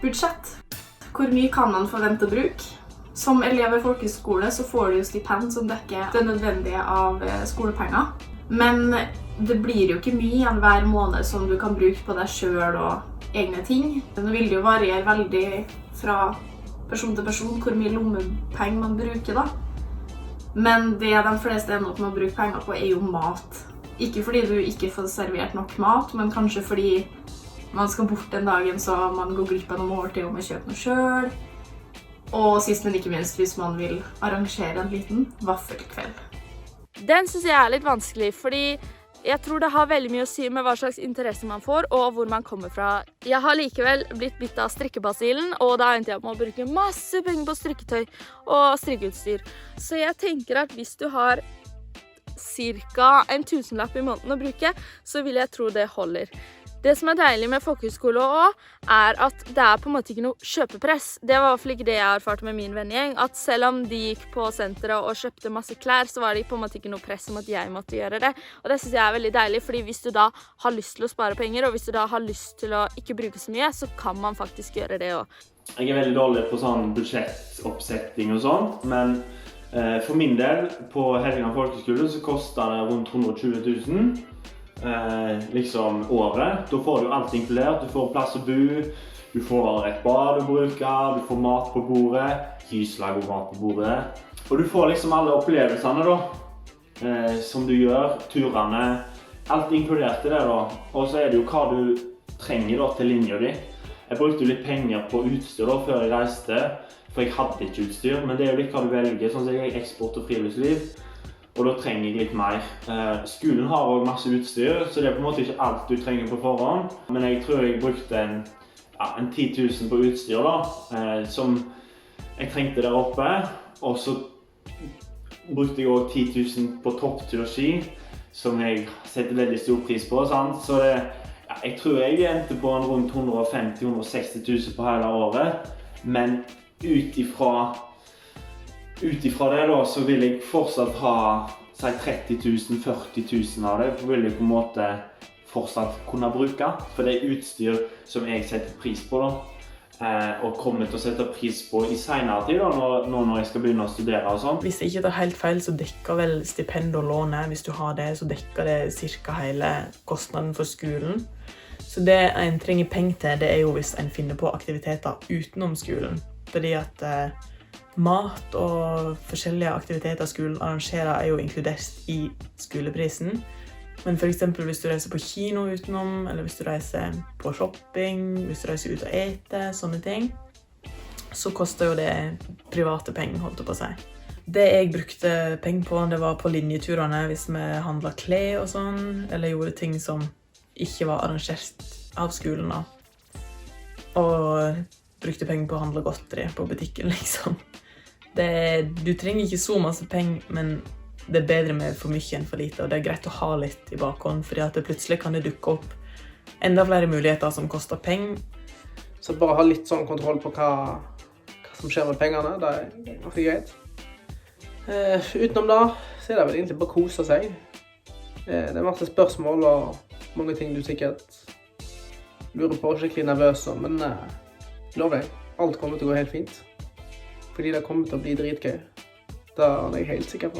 Budsjett. Hvor mye kan man forvente å bruke? Som elev i folkeskole så får du jo stipend som dekker det nødvendige av skolepenger. Men det blir jo ikke mye igjen hver måned som du kan bruke på deg selv og egne ting. Nå vil det jo variere veldig fra person til person hvor mye lommepenger man bruker da. Men det de fleste ender opp med å bruke penger på er jo mat. Ikke fordi du ikke får servert nok mat, men kanskje fordi man skal bort den dagen så man går glipp av noen måltid om å kjøpe noe selv. Og sist, men ikke minst, hvis man vil arrangere en liten vaffelkveld. Den synes jeg litt vanskelig, fordi jeg tror det har veldig mye å si med hva slags interesse man får, og hvor man kommer fra. Jeg har likevel blitt bitt av strikkebasillen, og da endte jeg opp med å bruke masse penger på strikketøy og strikkeutstyr. Så jeg tenker at hvis du har cirka en tusenlapp i måneden å bruke, så vil jeg tro det holder. Det som er deilig med folkehøyskole også, er at det er på en måte ikke noe kjøpepress. Det var i hvert fall ikke det jeg erfarte med min vennegjeng, at selv om de gikk på senteret og kjøpte masse klær, så var det på en måte ikke noe press om at jeg måtte gjøre det. Og det synes jeg er veldig deilig, fordi hvis du da har lyst til å spare penger, og hvis du da har lyst til å ikke bruke så mye, så kan man faktisk gjøre det også. Jeg er veldig dårlig på sånn budsjettoppsetting og sånn, men for min del, på Helgeland folkeskole, så koster det rundt 120 000. Liksom året. Da får du alt inkludert. Du får plass å bo, du får et bad å bruke, du får mat på bordet, gysla god mat på bordet. Og du får liksom alle opplevelsene da, som du gjør, turene, alt inkludert i det da. Og så er det jo hva du trenger da til linja di. Jeg brukte litt penger på utstyr da før jeg reiste, for jeg hadde ikke utstyr, men det er jo litt hva du velger, sånn som jeg er eksport og friluftsliv. Og da trenger jeg litt mer. Skolen har også masse utstyr, så det er på en måte ikke alt du trenger på forhånd. Men jeg tror jeg brukte en 10 000 på utstyr da, som jeg trengte der oppe. Og så brukte jeg også 10 000 på toppturski, som jeg setter veldig stor pris på. Sant? Så det, jeg tror jeg endte på en rundt 150–160 000 på hele året. Men ut ifra det da, så vil jeg fortsatt ha 30 000–40 000 av det, vil jeg på en måte fortsatt kunne bruke. For det er utstyr som jeg setter pris på da, og kommer til å sette pris på i senere tid da, når jeg skal begynne å studere og sånn. Hvis jeg ikke tar helt feil, så dekker vel stipend og låne. Hvis du har det, så dekker det cirka hele kostnaden for skolen. Så det en trenger penger til, det er jo hvis en finner på aktiviteter utenom skolen. Fordi at mat og forskjellige aktiviteter skolen arrangerer er jo inkludert i skoleprisen. Men for eksempel hvis du reiser på kino utenom, eller hvis du reiser på shopping, hvis du reiser ut og eter, sånne ting, så koster jo det private penger, holdt jeg på å si. Det jeg brukte penger på, det var på linjeturene hvis vi handlet klær og sånn, eller gjorde ting som ikke var arrangert av skolen da. Og brukte penger på å handle godteri på butikken, liksom. Du trenger ikke så masse penger, men det er bedre med for mye enn for lite, og det er greit å ha litt i bakhånd, fordi at plutselig kan det dukke opp enda flere muligheter som koster penger. Så bare ha litt sånn kontroll på hva som skjer med pengene, det er ganske greit. Utenom da, så er det vel egentlig bare å kose seg. Det er masse spørsmål og mange ting du sikkert lurer på, skikkelig nervøs, men lov deg, alt kommer til å gå helt fint. Fordi det kommer til å bli dritgøy. Det er jeg helt sikker på.